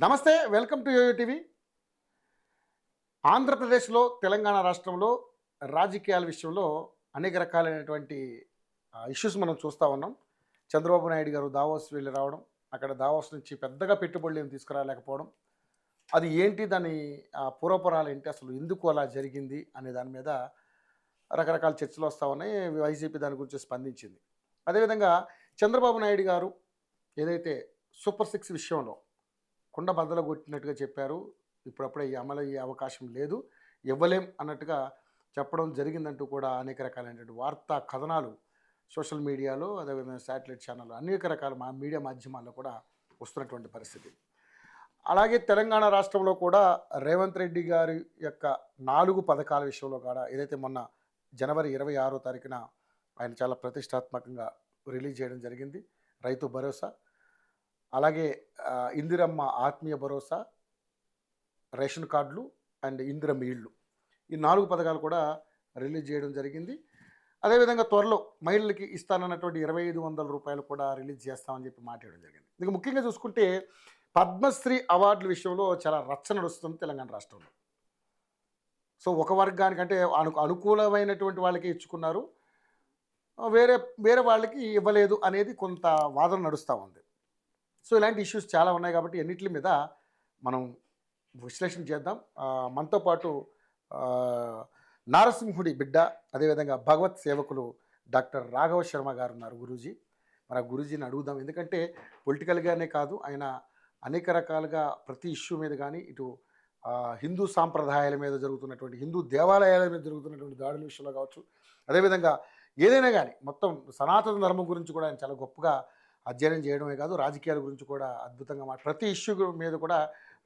నమస్తే, welcome to yo-yo TV. ఆంధ్రప్రదేశ్లో, తెలంగాణ రాష్ట్రంలో రాజకీయాల విషయంలో అనేక రకాలైనటువంటి ఇష్యూస్ మనం చూస్తూ ఉన్నాం. చంద్రబాబు నాయుడు గారు దావోస్ వెళ్ళి రావడం, అక్కడ దావోస్ నుంచి పెద్దగా పెట్టుబడులు ఏమి తీసుకురాలేకపోవడం, అది ఏంటి, దాని పూర్వపురాలు ఏంటి, అసలు ఎందుకు అలా జరిగింది అనే దాని మీద రకరకాల చర్చలు వస్తూ ఉన్నాయి. వైసీపీ దాని గురించి స్పందించింది. అదేవిధంగా చంద్రబాబు నాయుడు గారు ఏదైతే సూపర్ సిక్స్ విషయంలో కుండ బద్దలు కొట్టినట్టుగా చెప్పారు, ఇప్పుడప్పుడే ఈ అమలు అయ్యే అవకాశం లేదు, ఇవ్వలేం అన్నట్టుగా చెప్పడం జరిగిందంటూ కూడా అనేక రకాలైనటువంటి వార్తా కథనాలు సోషల్ మీడియాలో, అదేవిధంగా శాటిలైట్ ఛానల్, అనేక రకాల మీడియా మాధ్యమాల్లో కూడా వస్తున్నటువంటి పరిస్థితి. అలాగే తెలంగాణ రాష్ట్రంలో కూడా రేవంత్ రెడ్డి గారి యొక్క 4 పథకాల విషయంలో కూడా ఏదైతే మొన్న జనవరి 26వ తారీఖున ఆయన చాలా ప్రతిష్టాత్మకంగా రిలీజ్ చేయడం జరిగింది. రైతు భరోసా, అలాగే ఇందిరమ్మ ఆత్మీయ భరోసా, రేషన్ కార్డులు అండ్ ఇందిరమ్మ ఇళ్ళు, ఈ 4 పథకాలు కూడా రిలీజ్ చేయడం జరిగింది. అదేవిధంగా త్వరలో మహిళలకి ఇస్తానన్నటువంటి 2500 రూపాయలు కూడా రిలీజ్ చేస్తామని చెప్పి మాట్లాడడం జరిగింది. ఇక ముఖ్యంగా చూసుకుంటే పద్మశ్రీ అవార్డుల విషయంలో చాలా రచ్చ నడుస్తుంది తెలంగాణ రాష్ట్రంలో. సో ఒక వర్గానికంటే అనుకూలమైనటువంటి వాళ్ళకి ఇచ్చుకున్నారు, వేరే వేరే వాళ్ళకి ఇవ్వలేదు అనేది కొంత వాదన నడుస్తూ ఉంది. సో ఇలాంటి ఇష్యూస్ చాలా ఉన్నాయి కాబట్టి ఎన్నిటి మీద మనం విశ్లేషణ చేద్దాం. మనతో పాటు నారసింహుడి బిడ్డ, అదేవిధంగా భగవత్ సేవకులు డాక్టర్ రాఘవ శర్మ గారు ఉన్నారు. గురూజీ, మరి ఆ గురూజీని అడుగుదాం. ఎందుకంటే పొలిటికల్గానే కాదు, ఆయన అనేక రకాలుగా ప్రతి ఇష్యూ మీద కానీ, ఇటు హిందూ సాంప్రదాయాల మీద జరుగుతున్నటువంటి, హిందూ దేవాలయాల మీద జరుగుతున్నటువంటి దాడుల విషయంలో కావచ్చు, అదేవిధంగా ఏదైనా కానీ మొత్తం సనాతన ధర్మం గురించి కూడా ఆయన చాలా గొప్పగా అధ్యయనం చేయడమే కాదు, రాజకీయాల గురించి కూడా అద్భుతంగా ప్రతి ఇష్యూ మీద కూడా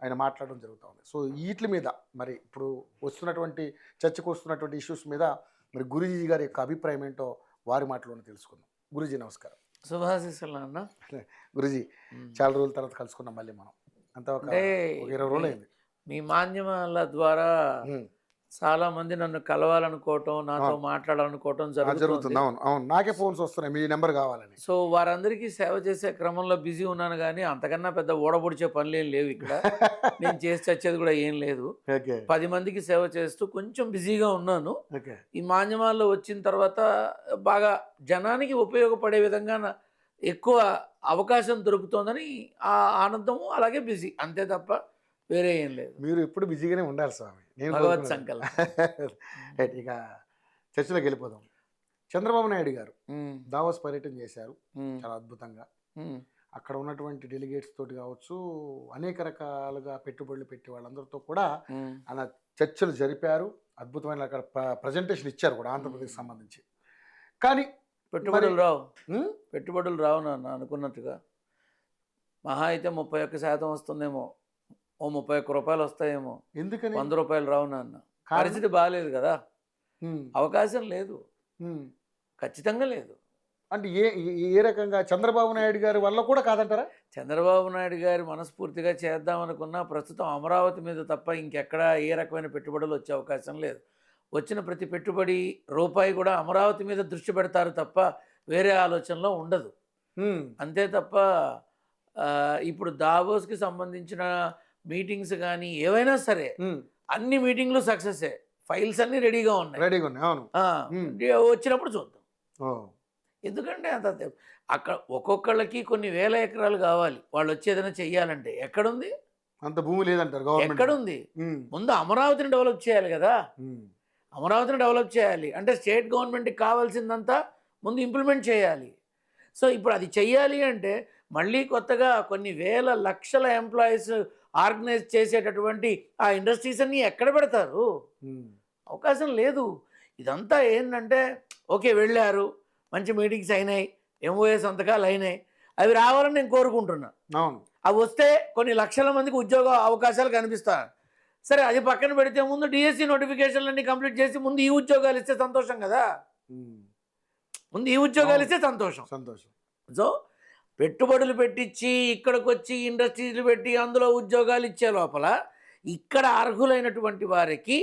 ఆయన మాట్లాడడం జరుగుతూ ఉంది. సో వీటి మీద మరి ఇప్పుడు వస్తున్నటువంటి చర్చకు వస్తున్నటువంటి ఇష్యూస్ మీద మరి గురూజీ గారి యొక్క అభిప్రాయం ఏంటో వారి మాటలోనే తెలుసుకుందాం. గురూజీ నమస్కారం. శుభాశీస్సులు అన్న. గురూజీ, చాలా రోజుల తర్వాత కలుసుకున్నాం మళ్ళీ మనం. అంతా ఒక 20 రోజులు అయింది. మీ మాధ్యమాల ద్వారా చాలా మంది నన్ను కలవాలనుకోవటం, నాతో మాట్లాడాలనుకోవటం జరుగుతుంది. అవును అవును, నాకే ఫోన్స్ వస్తున్నాయి మీ నెంబర్ కావాలని. సో వారందరికీ సేవ చేసే క్రమంలో బిజీ ఉన్నాను, కానీ అంతకన్నా పెద్ద ఓడబొడిచే పనులు ఏం లేవు ఇక్కడ. నేను చేసి చచ్చేది కూడా ఏం లేదు. 10 మందికి సేవ చేస్తూ కొంచెం బిజీగా ఉన్నాను. ఈ మాధ్యమాల్లో వచ్చిన తర్వాత బాగా జనానికి ఉపయోగపడే విధంగా ఎక్కువ అవకాశం దొరుకుతోందని ఆ ఆనందము, అలాగే బిజీ, అంతే తప్ప వేరే ఏం లేదు. మీరు ఎప్పుడు బిజీగానే ఉండాలి స్వామి. నేను భగవత్ సంకల్పం. ఇక చర్చలోకి వెళ్ళిపోదాం. చంద్రబాబు నాయుడు గారు దావోస్ పర్యటన చేశారు చాలా అద్భుతంగా. అక్కడ ఉన్నటువంటి డెలిగేట్స్ తోటి కావచ్చు, అనేక రకాలుగా పెట్టుబడులు పెట్టి వాళ్ళందరితో కూడా ఆయన చర్చలు జరిపారు. అద్భుతమైన అక్కడ ప్రజెంటేషన్ ఇచ్చారు కూడా ఆంధ్రప్రదేశ్ సంబంధించి. కానీ పెట్టుబడులు రావు నాన్న అనుకున్నట్టుగా. మహా అయితే 31% వస్తుందేమో, ఓ 31 రూపాయలు వస్తాయేమో. ఎందుకని 100 రూపాయలు రావు నాన్న. పరిస్థితి బాగాలేదు కదా, అవకాశం లేదు, ఖచ్చితంగా లేదు. అంటే ఏ రకంగా చంద్రబాబు నాయుడు గారి వల్ల కూడా కాదంటారా? చంద్రబాబు నాయుడు గారి మనస్ఫూర్తిగా చేద్దామనుకున్నా ప్రస్తుతం అమరావతి మీద తప్ప ఇంకెక్కడా ఏ రకమైన పెట్టుబడులు వచ్చే అవకాశం లేదు. వచ్చిన ప్రతి పెట్టుబడి రూపాయి కూడా అమరావతి మీద దృష్టి పెడతారు తప్ప వేరే ఆలోచనలో ఉండదు. అంతే తప్ప ఇప్పుడు దావోస్కి సంబంధించిన మీటింగ్స్ కానీ ఏవైనా సరే అన్ని మీటింగ్లు సక్సెసే. ఫైల్స్ అన్ని రెడీగా ఉన్నాయి. అవును, వచ్చినప్పుడు చూద్దాం. ఎందుకంటే అంత అక్కడ ఒక్కొక్కళ్ళకి కొన్ని వేల ఎకరాలు కావాలి, వాళ్ళు వచ్చి ఏదైనా చెయ్యాలంటే. ఎక్కడుంది అంత భూమి లేదంటారు. ఎక్కడుంది? ముందు అమరావతిని డెవలప్ చేయాలి కదా. అమరావతిని డెవలప్ చేయాలి అంటే స్టేట్ గవర్నమెంట్కి కావాల్సిందంతా ముందు ఇంప్లిమెంట్ చేయాలి. సో ఇప్పుడు అది చెయ్యాలి అంటే మళ్ళీ కొత్తగా కొన్ని వేల లక్షల ఎంప్లాయీస్ ఆర్గనైజ్ చేసేటటువంటి ఆ ఇండస్ట్రీస్ అన్నీ ఎక్కడ పెడతారు? అవకాశం లేదు. ఇదంతా ఏంటంటే ఓకే, వెళ్ళారు, మంచి మీటింగ్స్ అయినాయి, ఎంఓఏ సంతకాలు అయినాయి, అవి రావాలని నేను కోరుకుంటున్నా. అవి వస్తే కొన్ని లక్షల మందికి ఉద్యోగ అవకాశాలు కనిపిస్తాయి. సరే, అది పక్కన పెడితే ముందు డిఎస్సి నోటిఫికేషన్లన్నీ కంప్లీట్ చేసి ముందు ఈ ఉద్యోగాలు ఇస్తే సంతోషం కదా. ముందు ఈ ఉద్యోగాలు ఇస్తే సంతోషం. సో పెట్టుబడులు పెట్టించి ఇక్కడికి వచ్చి ఇండస్ట్రీలు పెట్టి అందులో ఉద్యోగాలు ఇచ్చే లోపల ఇక్కడ అర్హులైనటువంటి వారికి,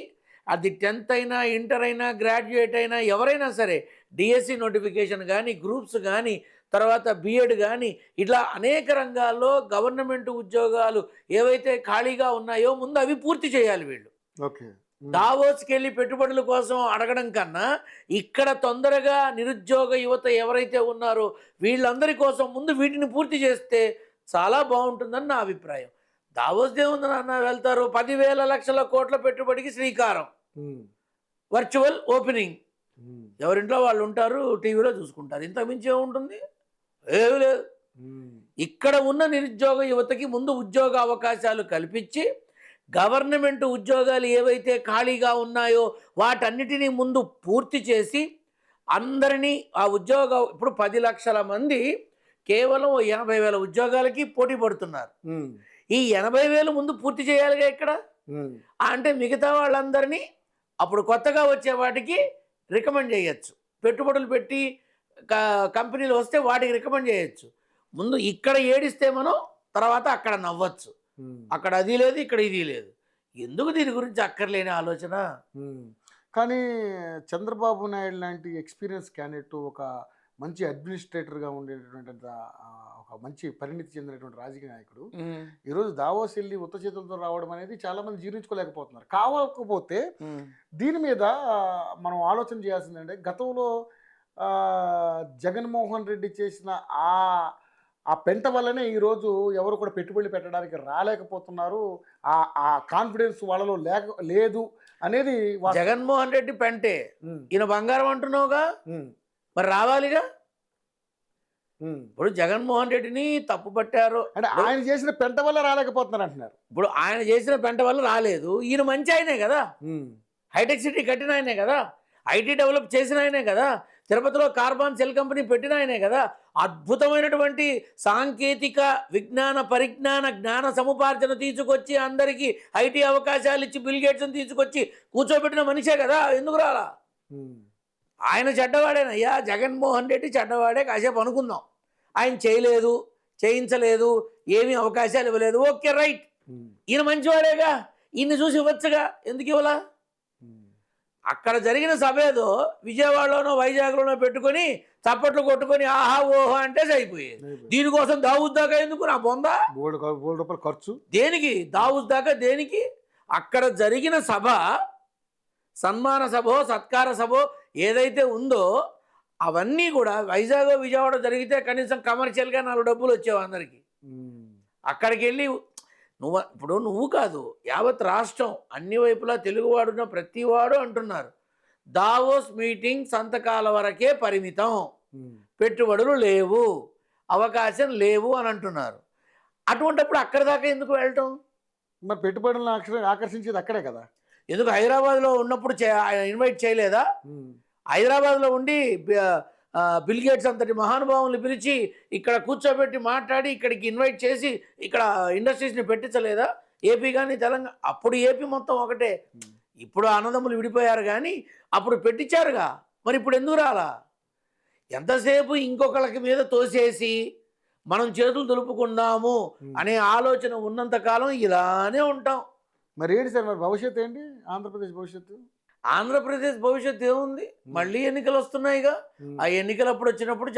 అది 10th అయినా, ఇంటర్ అయినా, గ్రాడ్యుయేట్ అయినా, ఎవరైనా సరే డిఎస్సి నోటిఫికేషన్ కానీ, గ్రూప్స్ కానీ, తర్వాత బిఎడ్ కానీ ఇట్లా అనేక రంగాల్లో గవర్నమెంట్ ఉద్యోగాలు ఏవైతే ఖాళీగా ఉన్నాయో ముందు అవి పూర్తి చేయాలి వీళ్ళు. ఓకే. దావోస్కి వెళ్ళి పెట్టుబడుల కోసం అడగడం కన్నా ఇక్కడ తొందరగా నిరుద్యోగ యువత ఎవరైతే ఉన్నారో వీళ్ళందరి కోసం ముందు వీటిని పూర్తి చేస్తే చాలా బాగుంటుందని నా అభిప్రాయం. దావోస్ దేవుంది నాన్న, వెళ్తారు 10,000 లక్షల కోట్ల పెట్టుబడికి శ్రీకారం, వర్చువల్ ఓపెనింగ్, ఎవరింట్లో వాళ్ళు ఉంటారు, టీవీలో చూసుకుంటారు, ఇంతకుమించి ఏముంటుంది? ఏమీ లేదు. ఇక్కడ ఉన్న నిరుద్యోగ యువతకి ముందు ఉద్యోగ అవకాశాలు కల్పించి గవర్నమెంట్ ఉద్యోగాలు ఏవైతే ఖాళీగా ఉన్నాయో వాటన్నిటినీ ముందు పూర్తి చేసి అందరినీ ఆ ఇప్పుడు 10 లక్షల మంది కేవలం 80,000 ఉద్యోగాలకి పోటీ పడుతున్నారు. ఈ 80,000 ముందు పూర్తి చేయాలిగా ఇక్కడ. అంటే మిగతా వాళ్ళందరినీ అప్పుడు కొత్తగా వచ్చే వాటికి రికమెండ్ చేయొచ్చు, పెట్టుబడులు పెట్టి కంపెనీలు వస్తే వాటికి రికమెండ్ చేయొచ్చు. ముందు ఇక్కడ ఏడిస్తే మనం తర్వాత అక్కడ నవ్వచ్చు. అక్కడ అది లేదు, ఇక్కడ ఇది లేదు. ఎందుకు దీని గురించి అక్కర్లేని ఆలోచన? కానీ చంద్రబాబు నాయుడు లాంటి ఎక్స్పీరియన్స్ క్యాండిడేట్, ఒక మంచి అడ్మినిస్ట్రేటర్గా ఉండేటటువంటి ఒక మంచి పరిణితి చెందినటువంటి రాజకీయ నాయకుడు ఈరోజు దావోస్ వెళ్ళి ఉత్త చేతులతో రావడం అనేది చాలా మంది జీర్ణించుకోలేకపోతున్నారు. కావకపోతే దీని మీద మనం ఆలోచన చేయాల్సిందంటే, గతంలో జగన్మోహన్ రెడ్డి చేసిన ఆ పెంట వల్లనే ఈరోజు ఎవరు కూడా పెట్టుబడులు పెట్టడానికి రాలేకపోతున్నారు. ఆ కాన్ఫిడెన్స్ వాళ్ళలో లేదు అనేది. జగన్మోహన్ రెడ్డి పెంటే, ఈయన బంగారం అంటున్నావుగా, మరి రావాలిగా. ఇప్పుడు జగన్మోహన్ రెడ్డిని తప్పు పట్టారు అంటే ఆయన చేసిన పెంట వల్ల రాలేకపోతున్నారు అంటున్నారు. ఇప్పుడు ఆయన చేసిన పెంట వల్ల రాలేదు. ఈయన మంచి ఆయనే కదా, హైటెక్ సిటీ కట్టిన ఆయనే కదా, ఐటీ డెవలప్ చేసిన ఆయనే కదా, తిరుపతిలో కార్బన్ సెల్ కంపెనీ పెట్టిన ఆయనే కదా, అద్భుతమైనటువంటి సాంకేతిక విజ్ఞాన పరిజ్ఞాన జ్ఞాన సముపార్జన తీసుకొచ్చి అందరికీ ఐటీ అవకాశాలు ఇచ్చి బిల్ గేట్స్ని తీసుకొచ్చి కూర్చోబెట్టిన మనిషే కదా. ఎందుకు రాలా? ఆయన చెడ్డవాడేనయ్యా, జగన్మోహన్ రెడ్డి చెడ్డవాడే కాసేపు అనుకుందాం. ఆయన చేయలేదు, చేయించలేదు, ఏమీ అవకాశాలు ఇవ్వలేదు, ఓకే రైట్. ఈయన మంచివాడేగా, ఈయన్ని చూసి ఇవ్వచ్చుగా, ఎందుకు ఇవ్వలా? అక్కడ జరిగిన సభ ఏదో విజయవాడలోనో వైజాగ్లోనో పెట్టుకొని చప్పట్లు కొట్టుకొని ఆహా ఓహో అంటే అయిపోయేది. దీనికోసం దావూస్ దాకా ఎందుకు? నా బొందా రూపాయలు ఖర్చు దేనికి? దావూస్ దాకా దేనికి? అక్కడ జరిగిన సభ, సన్మాన సభ, సత్కార సభ ఏదైతే ఉందో అవన్నీ కూడా వైజాగ్ విజయవాడ జరిగితే కనీసం కమర్షియల్గా 4 డబ్బులు వచ్చేవి అందరికీ. అక్కడికి వెళ్ళి నువ్వు కాదు, యావత్ రాష్ట్రం అన్ని వైపులా తెలుగువాడున్న ప్రతివాడు అంటున్నారు దావోస్ మీటింగ్ సంతకాల వరకే పరిమితం, పెట్టుబడులు లేవు, అవకాశం లేవు అని అంటున్నారు. అటువంటిప్పుడు అక్కడి దాకా ఎందుకు వెళ్ళటం? మరి పెట్టుబడులను ఆకర్షించేది అక్కడే కదా. ఎందుకు హైదరాబాద్లో ఉన్నప్పుడు ఇన్వైట్ చేయలేదా? హైదరాబాద్లో ఉండి బిల్ గేట్స్ అంతటి మహానుభావుల్ని పిలిచి ఇక్కడ కూర్చోబెట్టి మాట్లాడి ఇక్కడికి ఇన్వైట్ చేసి ఇక్కడ ఇండస్ట్రీస్ని పెట్టించలేదా? ఏపీ కానీ తెలంగాణ, అప్పుడు ఏపీ మొత్తం ఒకటే. ఇప్పుడు అన్నదమ్ములు విడిపోయారు కానీ అప్పుడు పెట్టించారుగా, మరి ఇప్పుడు ఎందుకు రాలా? ఎంతసేపు ఇంకొకళ్ళకి మీద తోసేసి మనం చేతులు దులుపుకున్నాము అనే ఆలోచన ఉన్నంతకాలం ఇలానే ఉంటాం. మరి ఏంటి సార్, మరి భవిష్యత్తు ఏంటి? ఆంధ్రప్రదేశ్ భవిష్యత్తు? ఆంధ్రప్రదేశ్ భవిష్యత్తు ఏముంది? మళ్ళీ ఎన్నికలు వస్తున్నాయిగా. ఆ ఎన్నికలు అప్పుడు వచ్చినప్పుడు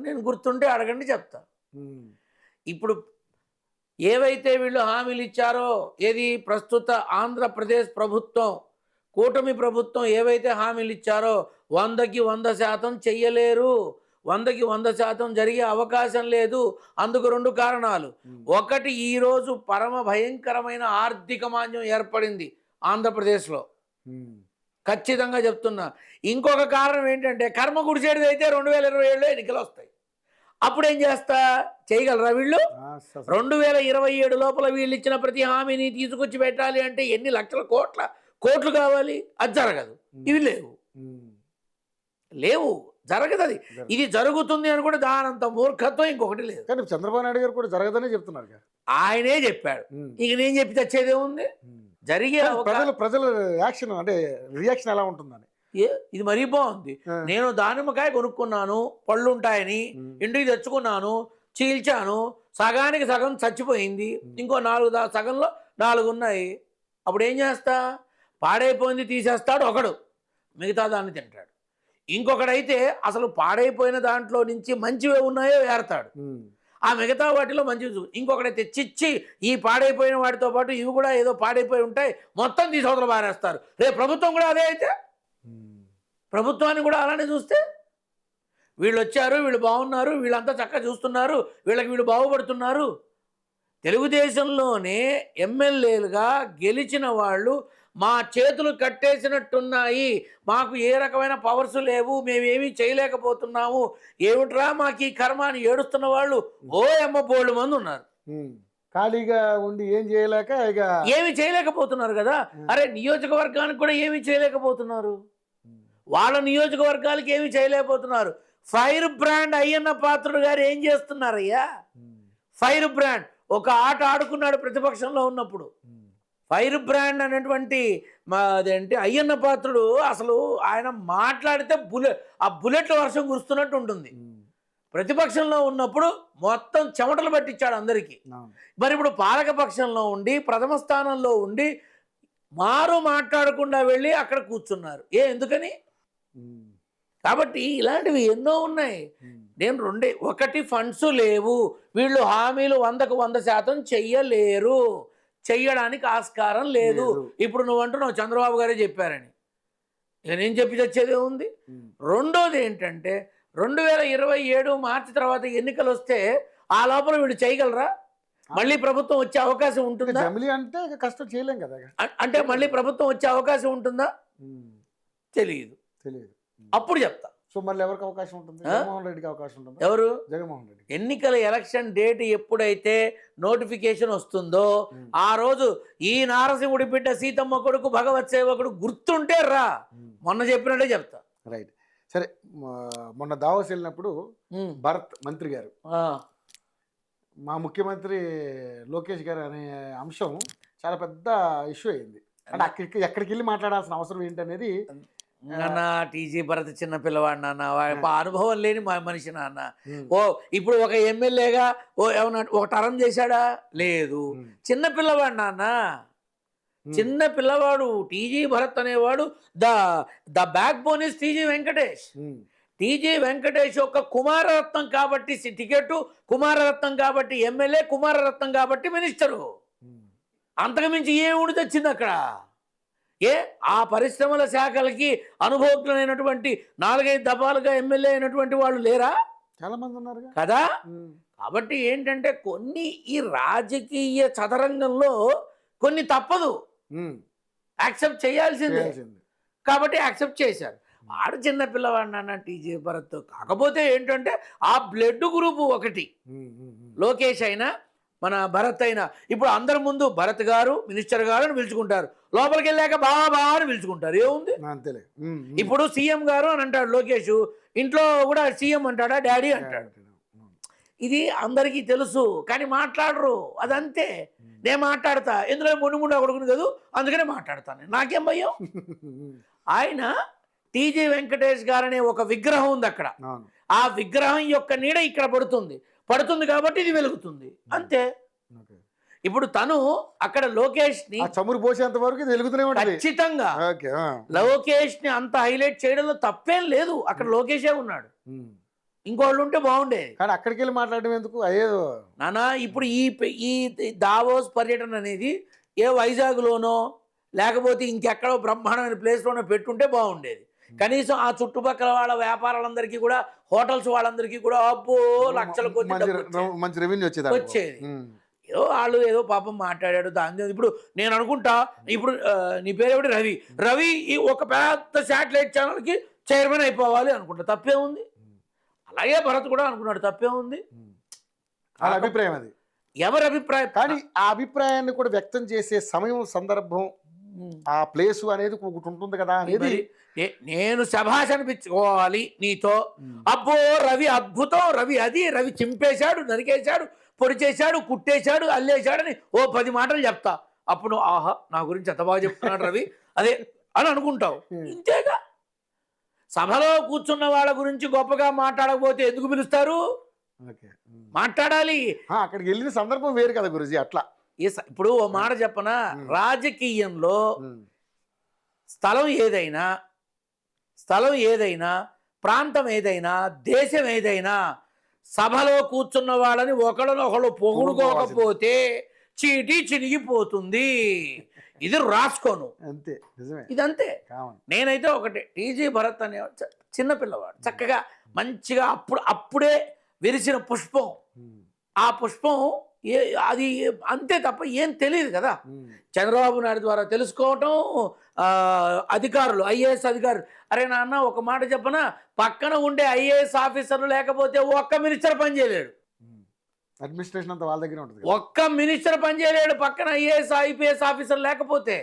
నేను గుర్తుంటే అడగండి చెప్తా. ఇప్పుడు ఏవైతే వీళ్ళు హామీలు ఇచ్చారో, ఏది ప్రస్తుత ఆంధ్రప్రదేశ్ ప్రభుత్వం, కూటమి ప్రభుత్వం ఏవైతే హామీలు ఇచ్చారో 100కి 100% చెయ్యలేరు, 100కి 100% జరిగే అవకాశం లేదు. అందుకు 2 కారణాలు. ఒకటి, ఈరోజు పరమ భయంకరమైన ఆర్థిక మాంద్యం ఏర్పడింది ఆంధ్రప్రదేశ్లో, ఖచ్చితంగా చెప్తున్నా. ఇంకొక కారణం ఏంటంటే కర్మ గుడిచేది అయితే 2027లో ఎన్నికలు వస్తాయి. అప్పుడేం చేయగలరా వీళ్ళు? 2027 లోపల వీళ్ళు ఇచ్చిన ప్రతి హామీని తీసుకొచ్చి పెట్టాలి అంటే ఎన్ని లక్షల కోట్లు కావాలి? అది జరగదు. ఇవి లేవు, జరగదు. అది ఇది జరుగుతుంది అని కూడా దానంత మూర్ఖత్వం ఇంకొకటి లేదు. కానీ చంద్రబాబు నాయుడు గారు కూడా జరగదనే చెప్తున్నారు. ఆయనే చెప్పాడు, ఇక నేను చెప్పి తెచ్చేదే ఉంది. జరిగే ప్రజల యాక్షన్ అంటే రియాక్షన్ ఎలా ఉంటుందని. ఇది మరీ బాగుంది. నేను దానిమ్మకాయ కొనుక్కున్నాను, పళ్ళు ఉంటాయని ఇంటికి తెచ్చుకున్నాను, చీల్చాను, సగానికి సగం చచ్చిపోయింది, ఇంకో 4 సగంలో 4 ఉన్నాయి. అప్పుడు ఏం చేస్తా? పాడైపోయింది తీసేస్తాడు ఒకడు, మిగతా దాన్ని తింటాడు. ఇంకొకడైతే అసలు పాడైపోయిన దాంట్లో నుంచి మంచివే ఉన్నాయో ఏరతాడు, ఆ మిగతా వాటిలో మంచివి ఇంకొకడైతే చిచ్చి ఈ పాడైపోయిన వాటితో పాటు ఇవి కూడా ఏదో పాడైపోయి ఉంటాయి మొత్తం తీసవతల పారేస్తారు. రేపు ప్రభుత్వం కూడా అదే అయితే, ప్రభుత్వాన్ని కూడా అలానే చూస్తే వీళ్ళు వచ్చారు, వీళ్ళు బాగున్నారు, వీళ్ళంతా చక్కగా చూస్తున్నారు, వీళ్ళు బాగుపడుతున్నారు. తెలుగుదేశంలోనే ఎమ్మెల్యేలుగా గెలిచిన వాళ్ళు మా చేతులు కట్టేసినట్టున్నాయి, మాకు ఏ రకమైన పవర్స్ లేవు, మేమేమీ చేయలేకపోతున్నాము, ఏమిట్రా మాకు ఈ కర్మ అని ఏడుస్తున్న వాళ్ళు బోల్డ్ మంది ఉన్నారు. ఖాళీగా ఉండి ఏం చేయలేక ఇక ఏమి చేయలేకపోతున్నారు కదా. అరే నియోజకవర్గానికి కూడా ఏమీ చేయలేకపోతున్నారు, వాళ్ళ నియోజకవర్గాలకి ఏమీ చేయలేకపోతున్నారు. ఫైర్ బ్రాండ్ అయ్యన్న పాత్రుడు గారు ఏం చేస్తున్నారయ్యా? ఫైర్ బ్రాండ్ ఒక ఆట ఆడుకున్నాడు ప్రతిపక్షంలో ఉన్నప్పుడు. ఫైర్ బ్రాండ్ అనేటువంటి అదేంటి అయ్యన్న పాత్రుడు, అసలు ఆయన మాట్లాడితే ఆ బుల్లెట్ల వర్షం కురుస్తున్నట్టు ఉంటుంది. ప్రతిపక్షంలో ఉన్నప్పుడు మొత్తం చెమటలు పట్టించాడు అందరికీ. మరి ఇప్పుడు పాలకపక్షంలో ఉండి ప్రథమ స్థానంలో ఉండి మాట్లాడకుండా వెళ్ళి అక్కడ కూర్చున్నారు. ఎందుకని? కాబట్టి ఇలాంటివి ఎన్నో ఉన్నాయి. నేను ఒకటి ఫండ్స్ లేవు, వీళ్ళు హామీలు 100కు 100% చెయ్యలేరు, చెయ్యడానికి ఆస్కారం లేదు. ఇప్పుడు నువ్వు అంటున్నావు చంద్రబాబు గారే చెప్పారని, ఇక నేను చెప్పి తెచ్చేదే ఉంది. రెండోది ఏంటంటే 2027 మార్చి తర్వాత ఎన్నికలు వస్తే ఆ లోపల వీళ్ళు చేయగలరా? మళ్ళీ ప్రభుత్వం వచ్చే అవకాశం ఉంటుందా? అంటే కష్టం చేయలేం కదా. అంటే మళ్ళీ ప్రభుత్వం వచ్చే అవకాశం ఉంటుందా? తెలియదు. అప్పుడు చెప్తా. సో మళ్ళీ ఎవరికి అవకాశం ఉంటుంది? జగన్మోహన్ రెడ్డికి అవకాశం ఉంటుంది. ఎవరు? జగన్మోహన్ రెడ్డి. ఎన్నికల ఎలక్షన్ డేట్ ఎప్పుడైతే నోటిఫికేషన్ వస్తుందో ఆ రోజు ఈ నారసింహుడి బిడ్డ సీతమ్మ కొడుకు భగవత్ సేవకుడు గుర్తుంటే రా, మొన్న చెప్పినట్టే చెప్తా. రైట్. సరే, మొన్న దావోస్ వెళ్ళినప్పుడు భరత్ మంత్రి గారు, మా ముఖ్యమంత్రి లోకేష్ గారు అనే అంశం చాలా పెద్ద ఇష్యూ అయింది. అంటే ఎక్కడికి వెళ్ళి మాట్లాడాల్సిన అవసరం ఏంటనేది. నాన్న టీజీ భరత్ చిన్న పిల్లవాడు నాన్న, అనుభవం లేని మనిషి నాన్న. ఇప్పుడు ఒక ఎమ్మెల్యేగా ఏమన్నా ఒక టర్మ్ చేశాడా? లేదు. చిన్న పిల్లవాడు నాన్న, చిన్న పిల్లవాడు. టీజీ భరత్ అనేవాడు the back bone is TG Venkatesh. TG Venkatesh యొక్క కుమారరత్నం కాబట్టి టికెట్, కుమారరత్నం కాబట్టి ఎమ్మెల్యే, కుమారరత్నం కాబట్టి మినిస్టరు. అంతకుమించి ఏముడి తెచ్చింది అక్కడ? ఆ పరిశ్రమల శాఖలకి అనుభవజ్ఞులైనటువంటి 4-5 దఫాలుగా ఎమ్మెల్యే అయినటువంటి వాళ్ళు లేరా? చాలా మంది ఉన్నారు కదా. కాబట్టి ఏంటంటే కొన్ని ఈ రాజకీయ చదరంగంలో కొన్ని తప్పదు, యాక్సెప్ట్ చేయాల్సిందే. కాబట్టి యాక్సెప్ట్ చేశారు. ఆడు చిన్న పిల్లవాడు నాన్న టీజీ భరత్. కాకపోతే ఏంటంటే ఆ బ్లడ్ గ్రూప్ ఒకటి, లోకేష్ అయినా మన భరత్ అయినా. ఇప్పుడు అందరి ముందు భరత్ గారు మినిస్టర్ గారు అని పిలుచుకుంటారు, లోపలికి వెళ్ళాక బాబా అని పిలుచుకుంటారు. ఏముంది? ఇప్పుడు సీఎం గారు అని అంటాడు లోకేష్, ఇంట్లో కూడా సీఎం అంటాడా, డాడీ అంటాడు. ఇది అందరికీ తెలుసు, కానీ మాట్లాడరు. అదంతే. నేను మాట్లాడతా, ఎందులో ముందు అడుగును కదా, అందుకనే మాట్లాడతాను. నాకేం భయం? ఆయన టీజీ వెంకటేష్ గారనే ఒక విగ్రహం ఉంది అక్కడ, ఆ విగ్రహం యొక్క నీడ ఇక్కడ పడుతుంది కాబట్టి ఇది వెలుగుతుంది, అంతే. ఇప్పుడు తను అక్కడ లోకేష్ ని చమురు పోసేంత వరకు ఖచ్చితంగా లోకేష్ ని అంత హైలైట్ చేయడంలో తప్పేం లేదు. అక్కడ లోకేషే ఉన్నాడు, ఇంకోళ్ళు ఉంటే బాగుండేది. కానీ అక్కడికి వెళ్ళి మాట్లాడడం ఎందుకు? అయ్యేదో నానా. ఇప్పుడు ఈ దావోస్ పర్యటన అనేది వైజాగ్లోనో లేకపోతే ఇంకెక్కడో బ్రహ్మాండమైన ప్లేస్లోనో పెట్టుంటే బాగుండేది. కనీసం ఆ చుట్టుపక్కల వాళ్ళ వ్యాపారాలందరికీ కూడా, హోటల్స్ వాళ్ళందరికీ కూడా అబ్బో లక్షల కొద్ది మంచి రెవెన్యూ వచ్చేది. వాళ్ళు ఏదో పాపం మాట్లాడాడు దాని. ఇప్పుడు నేను అనుకుంటా, ఇప్పుడు నీ పేరేమిటి? రవి ఒక పెద్ద శాటిలైట్ ఛానల్కి చైర్మన్ అయిపోవాలి అనుకుంటా, తప్పేముంది? అలాగే భరత్ కూడా అనుకున్నాడు, తప్పేముంది? అభిప్రాయం అది ఎవరి అభిప్రాయం. కానీ ఆ అభిప్రాయాన్ని కూడా వ్యక్తం చేసే సమయం, సందర్భం, ఆ ప్లేసు అనేది ఒకటి ఉంటుంది కదా అనేది. నేను శభాష్ అనిపించుకోవాలి నీతో. అబ్బో రవి అద్భుతం, రవి చింపేశాడు, నరికేశాడు, పొడి చేశాడు, కుట్టేశాడు, అల్లేశాడని 10 మాటలు చెప్తా. అప్పుడు ఆహా నా గురించి ఎంత బాగా చెప్తున్నాడు రవి అదే అని అనుకుంటావు. ఇంతేగా. సభలో కూర్చున్న వాళ్ళ గురించి గొప్పగా మాట్లాడకపోతే ఎందుకు పిలుస్తారు? మాట్లాడాలి. అక్కడికి వెళ్ళిన సందర్భం వేరు కదా గురుజీ. అట్లా ఇప్పుడు ఓ మాట చెప్పనా, రాజకీయంలో స్థలం ఏదైనా ప్రాంతం ఏదైనా దేశం ఏదైనా సభలో కూర్చున్న వాళ్ళని ఒకళ్ళనొకళ్ళు పొగుడుకోకపోతే చీటీ చినిగిపోతుంది. ఇది రాసుకోను, అంతే, నిజమే, ఇదంతే. కామన్. నేనైతే ఒకటే, టీజీ భరత్ అనే చిన్న పిల్లవాడు చక్కగా మంచిగా అప్పుడే విరిసిన పుష్పం. ఆ పుష్పం అది అంతే తప్ప ఏం తెలియదు కదా. చంద్రబాబు నాయుడు ద్వారా తెలుసుకోవటం, అధికారులు ఐఏఎస్ అధికారులు, అరే నాన్న ఒక మాట చెప్పనా, పక్కన ఉండే ఐఏఎస్ ఆఫీసర్లు లేకపోతే ఒక్క మినిస్టర్ పని చేయలేడు. అడ్మినిస్ట్రేషన్ అంతా వాళ్ళ దగ్గర ఉంటుంది. ఒక్క మినిస్టర్ పని చేయలేడు పక్కన ఐఏఎస్ ఐపీఎస్ ఆఫీసర్ లేకపోతే.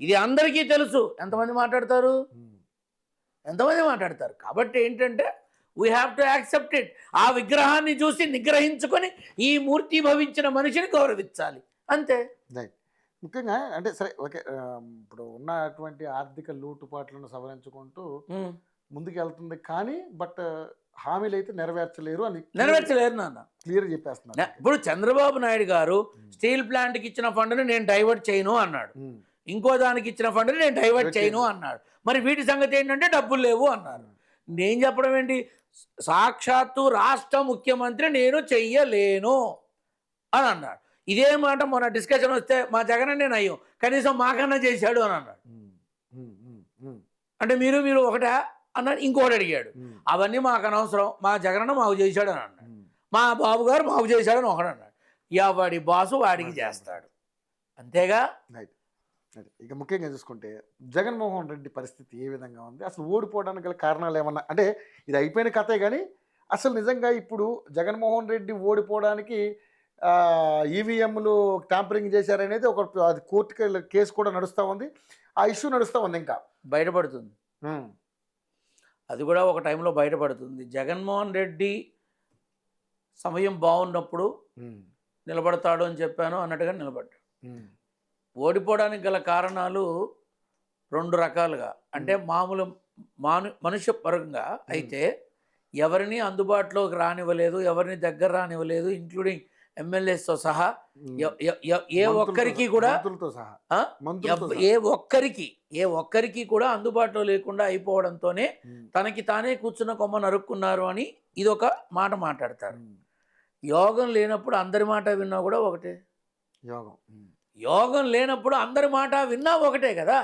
ఇది అందరికీ తెలుసు. ఎంతమంది మాట్లాడతారు, ఎంతమంది మాట్లాడతారు. కాబట్టి ఏంటంటే we have to accept it. ఆ విగ్రహాన్ని చూసి నిగ్రహించుకొని ఈ మూర్తి భవించిన మనిషిని గౌరవించాలి, అంతే. ముఖ్యంగా అంటే సరే ఓకే, ఇప్పుడు ఉన్నటువంటి ఆర్థిక లోటుపాట్లను సవరించుకుంటూ ముందుకు వెళ్తుంది, కానీ బట్ హామీలు అయితే నెరవేర్చలేరు నాన్న, క్లియర్ చెప్పేస్తున్నారు. ఇప్పుడు చంద్రబాబు నాయుడు గారు స్టీల్ ప్లాంట్కి ఇచ్చిన ఫండ్ని నేను డైవర్ట్ చేయను అన్నాడు, ఇంకో దానికి ఇచ్చిన ఫండ్ని నేను డైవర్ట్ చేయను అన్నాడు. మరి వీటి సంగతి ఏంటంటే డబ్బులు లేవు అన్నారు. నేను చెప్పడం ఏంటి, సాక్షాత్తు రాష్ట్ర ముఖ్యమంత్రి నేను చెయ్యలేను అని అన్నాడు. ఇదే మాట మొన్న డిస్కషన్ వస్తే మా జగన్ నేను అయ్యో కనీసం మాకన్నా చేశాడు అని అన్నాడు. అంటే మీరు ఒకటే అన్నాడు, ఇంకోటి అడిగాడు. అవన్నీ మాకు అనవసరం, మా జగన్ మాకు చేశాడు అని అన్నాడు. మా బాబు గారు మాకు చేశాడని ఒకడు అన్నాడు. ఎవడి బాసు వాడికి చేస్తాడు, అంతేగా. ఇక ముఖ్యంగా చూసుకుంటే జగన్మోహన్ రెడ్డి పరిస్థితి ఏ విధంగా ఉంది, అసలు ఓడిపోవడానికి గల కారణాలు ఏమన్నా, అంటే ఇది అయిపోయిన కథే కానీ అసలు నిజంగా ఇప్పుడు జగన్మోహన్ రెడ్డి ఓడిపోవడానికి ఈవీఎంలు ట్యాంపరింగ్ చేశారనేది ఒక అది కోర్టుకి కేసు కూడా నడుస్తూ ఉంది, ఆ ఇష్యూ నడుస్తూ ఉంది, ఇంకా బయటపడుతుంది. అది కూడా ఒక టైంలో బయటపడుతుంది. జగన్మోహన్ రెడ్డి సమయం బాగున్నప్పుడు నిలబడతాడు అని చెప్పాను, అన్నట్టుగా నిలబడ్డాడు. ఓడిపోవడానికి గల కారణాలు రెండు రకాలుగా, అంటే మామూలు మనుష్య పరంగా అయితే ఎవరిని అందుబాటులోకి రానివ్వలేదు, ఎవరిని దగ్గర రానివ్వలేదు, ఇంక్లూడింగ్ ఎమ్మెల్యేస్తో సహా. ఏ ఒక్కరికి కూడా ఏ ఒక్కరికి కూడా అందుబాటులో లేకుండా అయిపోవడంతోనే తనకి తానే కూర్చున్న కొమ్మ నరుక్కున్నారు అని ఇదొక మాట మాట్లాడతారు. యోగం లేనప్పుడు అందరి మాట విన్నా కూడా ఒకటే, యోగం లేనప్పుడు అందరి మాట విన్నా ఒకటే కదా,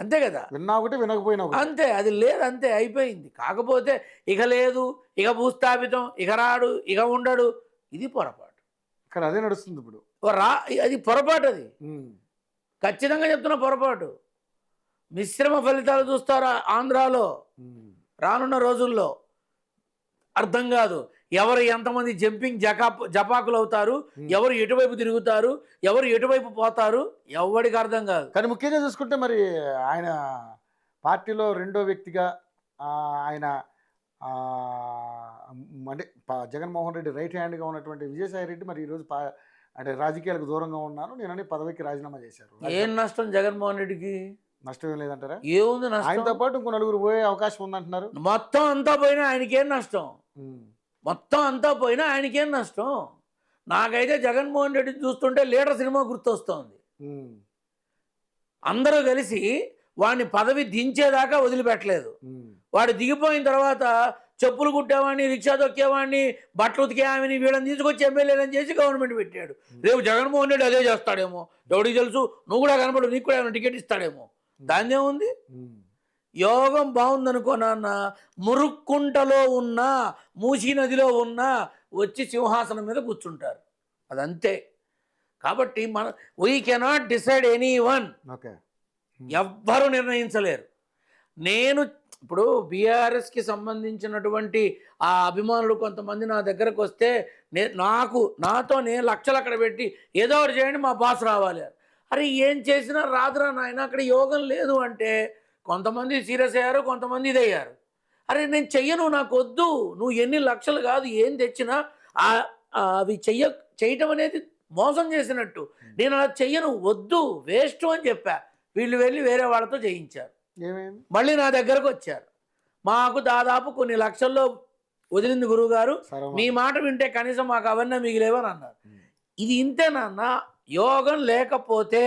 అంతే కదా. విన్నా ఒకటి, వినకపోయినా అంతే, అది లేదు, అంతే అయిపోయింది. కాకపోతే ఇక లేదు, ఇక భూస్థాపితం, ఇక రాడు, ఇక ఉండడు, ఇది పొరపాటు. కానీ అదే నడుస్తుంది ఇప్పుడు. అది పొరపాటు, అది ఖచ్చితంగా చెప్తున్న పొరపాటు. మిశ్రమ ఫలితాలు చూస్తారు ఆంధ్రాలో రానున్న రోజుల్లో. అర్థం కాదు ఎవరు ఎంతమంది జంపింగ్ జపాకులు అవుతారు, ఎవరు ఎటువైపు తిరుగుతారు, ఎవరు ఎటువైపు పోతారు, ఎవరికి అర్థం కాదు. కానీ ముఖ్యంగా చూసుకుంటే మరి ఆయన పార్టీలో రెండో వ్యక్తిగా ఆయన అంటే జగన్మోహన్ రెడ్డి రైట్ హ్యాండ్గా ఉన్నటువంటి విజయసాయి రెడ్డి మరి ఈరోజు అంటే రాజకీయాలకు దూరంగా ఉన్నారు, నేనని పదవికి రాజీనామా చేశారు. ఏం నష్టం జగన్మోహన్ రెడ్డికి? నష్టం ఏం లేదంటారా? ఏముంది నష్టం? ఆయనతో పాటు ఇంకో నలుగురు పోయే అవకాశం ఉందంటున్నారు. మొత్తం అంతా పోయినా ఆయనకేం నష్టం? మొత్తం అంతా పోయినా ఆయనకేం నష్టం? నాకైతే జగన్మోహన్ రెడ్డిని చూస్తుంటే లీడర్ సినిమా గుర్తొస్తోంది. అందరూ కలిసి వాడిని పదవి దించేదాకా వదిలిపెట్టలేదు. వాడు దిగిపోయిన తర్వాత చెప్పులు కుట్టేవాడిని, రిక్షా తొక్కేవాడిని, బట్టలు ఉతికేవాడిని, వీళ్ళని తీసుకొచ్చి ఎమ్మెల్యేలని చేసి గవర్నమెంట్ పెట్టాడు. రేపు జగన్మోహన్ రెడ్డి అదే చేస్తాడేమో, ఎవడికి తెలుసు? నువ్వు కూడా కనపడు, నీకు కూడా ఏమైనా టికెట్ ఇస్తాడేమో. దాన్నే ఉంది. యోగం బాగుందనుకో నాన్న, మురుక్కుంటలో ఉన్నా, మూసీ నదిలో ఉన్నా వచ్చి సింహాసనం మీద కూర్చుంటారు, అదంతే. కాబట్టి we cannot decide any one, ఎవ్వరూ నిర్ణయించలేరు. నేను ఇప్పుడు బీఆర్ఎస్కి సంబంధించినటువంటి ఆ అభిమానులు కొంతమంది నా దగ్గరకు వస్తే నాతో నేను లక్షలు అక్కడ పెట్టి ఏదో ఒకటి చేయండి, మా బాస్ రావాలి. అరే ఏం చేసినా రాదురా నాయన, అక్కడ యోగం లేదు అంటే కొంతమంది సీరియస్ అయ్యారు, కొంతమంది ఇదయ్యారు. అరే నేను చెయ్యను, నాకు వద్దు, నువ్వు ఎన్ని లక్షలు కాదు ఏం తెచ్చినా అవి చేయటం అనేది మోసం చేసినట్టు. నేను అలా చెయ్యను, వద్దు, వేస్ట్ అని చెప్పా. వీళ్ళు వెళ్ళి వేరే వాళ్ళతో చేయించారు, మళ్ళీ నా దగ్గరకు వచ్చారు. మాకు దాదాపు కొన్ని లక్షల్లో వదిలింది గురువుగారు, మీ మాట వింటే కనీసం మాకు అవన్నీ మిగిలేవని అన్నారు. ఇది ఇంతేనన్న, యోగం లేకపోతే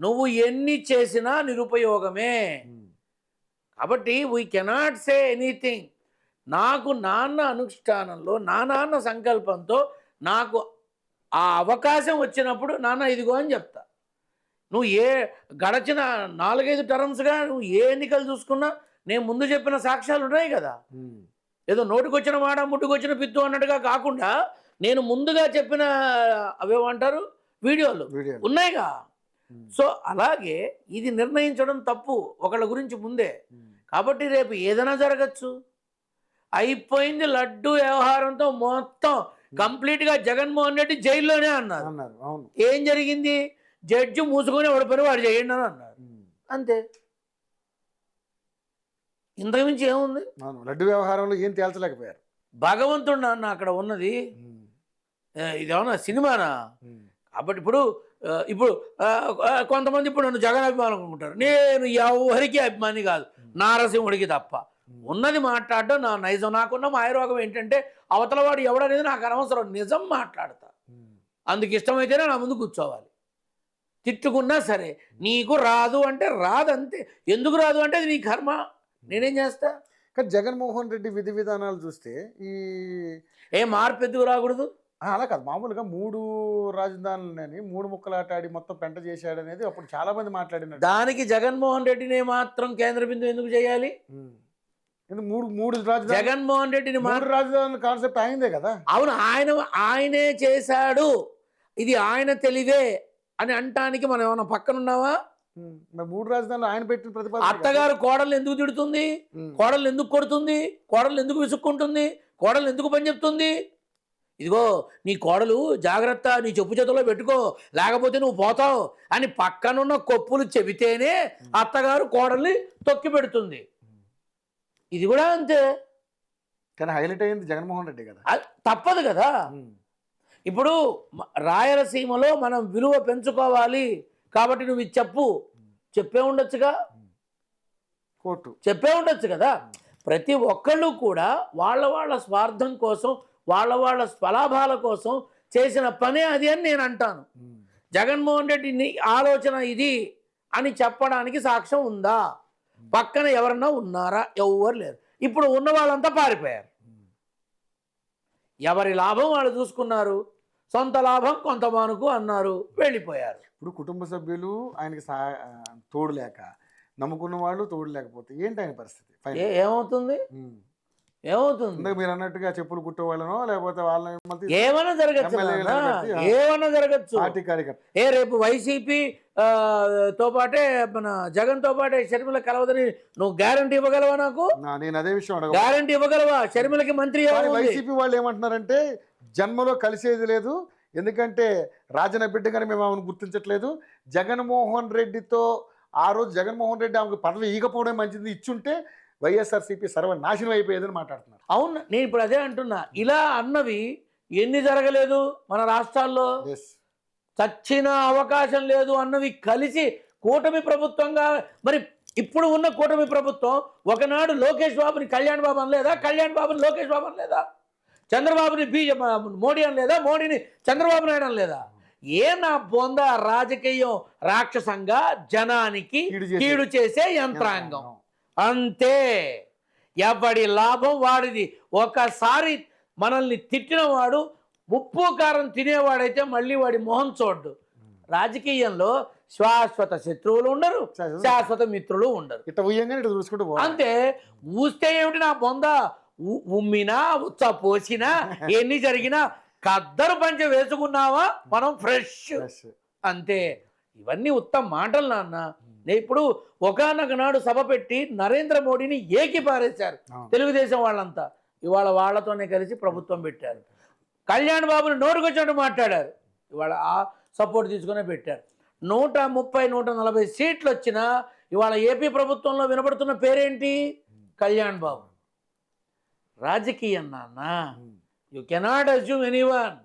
నువ్వు ఎన్ని చేసినా నిరుపయోగమే. కాబట్టి వీ కెనాట్ సే ఎనీథింగ్. నాకు నాన్న అనుష్ఠానంలో నా నాన్న సంకల్పంతో నాకు ఆ అవకాశం వచ్చినప్పుడు నాన్న ఇదిగో అని చెప్తా. నువ్వు గడచిన 4-5 టర్మ్స్గా నువ్వు ఏ ఎన్నికలు చూసుకున్నా నేను ముందు చెప్పిన సాక్ష్యాలు ఉన్నాయి కదా. ఏదో నోటికొచ్చిన మాట ముట్టుకొచ్చిన పిత్తు అన్నట్టుగా కాకుండా నేను ముందుగా చెప్పిన అవేమంటారు వీడియోలు ఉన్నాయిగా. సో అలాగే ఇది నిర్ణయించడం తప్పు ఒకళ్ళ గురించి ముందే. కాబట్టి రేపు ఏదైనా జరగచ్చు. అయిపోయింది లడ్డు వ్యవహారంతో మొత్తం కంప్లీట్గా జగన్మోహన్ రెడ్డి జైల్లోనే అన్నారు. ఏం జరిగింది? జడ్జి మూసుకొని వాడి పని వాడు చేయండి అని అన్నారు, అంతే. ఇంతకుమించి ఏముంది? లడ్డు వ్యవహారంలో ఏం తేల్చలేకపోయారు. భగవంతుడు అన్న అక్కడ ఉన్నది, ఇదేమన్నా సినిమానా? కాబట్టి ఇప్పుడు కొంతమంది ఇప్పుడు నన్ను జగన్ అభిమానం అనుకుంటారు. నేను ఎవరికి అభిమాని కాదు, నారసింహుడికి తప్ప. ఉన్నది మాట్లాడడం నా నైజం. నాకున్న మాయరోగం ఏంటంటే అవతల వాడు ఎవడనేది నాకు అనవసరం, నిజం మాట్లాడతా. అందుకు ఇష్టమైతేనే నా ముందు కూర్చోవాలి. తిట్టుకున్నా సరే నీకు రాదు అంటే రాదంతే. ఎందుకు రాదు అంటే అది నీ కర్మ, నేనేం చేస్తా. కానీ జగన్మోహన్ రెడ్డి విధి విధానాలు చూస్తే ఏ మార్పు ఎందుకు రాకూడదు? అలా కాదు, మామూలుగా 3 రాజధానులని 3 ముక్కలాటాడి మొత్తం పెంట చేశాడు అనేది అప్పుడు చాలా మంది మాట్లాడినారు. దానికి జగన్మోహన్ రెడ్డిని మాత్రం కేంద్ర బిందువు ఎందుకు చేయాలి? మూడు రాజధానులు జగన్మోహన్ రెడ్డిని 3 రాజధానుల కాన్సెప్ట్ అయిందే కదా. అవును, ఆయనే చేశాడు, ఇది ఆయన తెలివే అని అంటానికి మనం ఏమన్నా పక్కన ఉన్నావా? 3 రాజధానులు ఆయన పెట్టిన ప్రతిపాదన. అత్తగారు కోడలు ఎందుకు తిడుతుంది? కోడలు ఎందుకు కొడుతుంది? కోడలు ఎందుకు విసుక్కుంటుంది? కోడలు ఎందుకు పని చెప్తుంది? ఇదిగో నీ కోడలు జాగ్రత్త, నీ చెప్పు చేతుల్లో పెట్టుకో లేకపోతే నువ్వు పోతావు అని పక్కనున్న కొప్పులు చెబితేనే అత్తగారు కోడల్ని తొక్కి పెడుతుంది. ఇది కూడా అంతే. కానీ హైలైట్ అయింది జగన్మోహన్ రెడ్డి కదా. తప్పదు కదా. ఇప్పుడు రాయలసీమలో మనం విలువ పెంచుకోవాలి కాబట్టి నువ్వు ఇది చెప్పే ఉండొచ్చుగా, కోర్టు చెప్పే ఉండొచ్చు కదా. ప్రతి ఒక్కళ్ళు కూడా వాళ్ళ స్వార్థం కోసం వాళ్ళ స్వలాభాల కోసం చేసిన పనే అది అని నేను అంటాను. జగన్మోహన్ రెడ్డి ఆలోచన ఇది అని చెప్పడానికి సాక్ష్యం ఉందా? పక్కన ఎవరన్నా ఉన్నారా? ఎవరు లేరు. ఇప్పుడు ఉన్న వాళ్ళంతా పారిపోయారు. ఎవరి లాభం వాళ్ళు చూసుకున్నారు, సొంత లాభం కొంత మానుకు అన్నారు, వెళ్ళిపోయారు. ఇప్పుడు కుటుంబ సభ్యులు ఆయనకి తోడు లేక, నమ్ముకున్న వాళ్ళు తోడు లేకపోతే ఏంటి ఆయన పరిస్థితి? ఏమవుతుంది? మీరు అన్నట్టుగా చెప్పులు కుట్టేవాళ్ళనో లేకపోతే వాళ్ళని ఏమన్నా జరగచ్చు. రేపు వైసీపీ తో పాటే మన జగన్ తో పాటే షర్మిల కలవదని నువ్వు గ్యారంటీ ఇవ్వగలవా? నాకు నేను అదే విషయం గ్యారంటీ ఇవ్వగలవా? షర్మిలకి మంత్రి వైసీపీ వాళ్ళు ఏమంటున్నారంటే జన్మలో కలిసేది లేదు, ఎందుకంటే రాజన బిడ్డగానే మేము ఆమెను గుర్తించట్లేదు. జగన్మోహన్ రెడ్డితో ఆ రోజు జగన్మోహన్ రెడ్డి ఆమెకు పదవి ఇవ్వకపోవడం మంచిది, ఇచ్చుంటే వైఎస్ఆర్సీపీ సర్వనాశనం అయిపోయేదని మాట్లాడుతున్నారు. అవును, నేను ఇప్పుడు అదే అంటున్నా. ఇలా అన్నవి ఎన్ని జరగలేదు మన రాష్ట్రాల్లో? చచ్చిన అవకాశం లేదు అన్నవి కలిసి కూటమి ప్రభుత్వంగా. మరి ఇప్పుడు ఉన్న కూటమి ప్రభుత్వం ఒకనాడు లోకేష్ బాబుని కళ్యాణ్ బాబు అనలేదా? కళ్యాణ్ బాబుని లోకేష్ బాబు అనలేదా? చంద్రబాబుని మోడీ అనలేదా? మోడీని చంద్రబాబు నాయుడు అనలేదా? ఏ నా బొంద రాజకీయం రాక్షసంగా జనానికి కీడు చేసే యంత్రాంగం అంతే. ఎవడి లాభం వాడిది. ఒకసారి మనల్ని తిట్టిన వాడు ఉప్పు కారం తినేవాడైతే మళ్ళీ వాడి మొహం చూడ్డు. రాజకీయంలో శాశ్వత శత్రువులు ఉండరు, శాశ్వత మిత్రులు ఉండరు. అంతే. ఊస్తే ఏమిటి నా బొంద? ఉమ్మినా ఉచ్చ పోసినా ఎన్ని జరిగినా కద్దరు పంచ వేసుకున్నావా మనం ఫ్రెష్, అంతే. ఇవన్నీ ఉత్తమ మాటలు నాన్న. ఇప్పుడు ఒకానొక నాడు సభ పెట్టి నరేంద్ర మోడీని ఏకి పారేశారు తెలుగుదేశం వాళ్ళంతా. ఇవాళ వాళ్ళతోనే కలిసి ప్రభుత్వం పెట్టారు. కళ్యాణ్ బాబుని నోటుకొచ్చినట్టు మాట్లాడారు. ఇవాళ ఆ సపోర్ట్ తీసుకునే పెట్టారు. 130-140 సీట్లు వచ్చినా ఇవాళ ఏపీ ప్రభుత్వంలో వినబడుతున్న పేరేంటి? కళ్యాణ్ బాబు. రాజకీయం నాన్న, యు కెనాట్ అస్యూమ్ ఎనీవన్.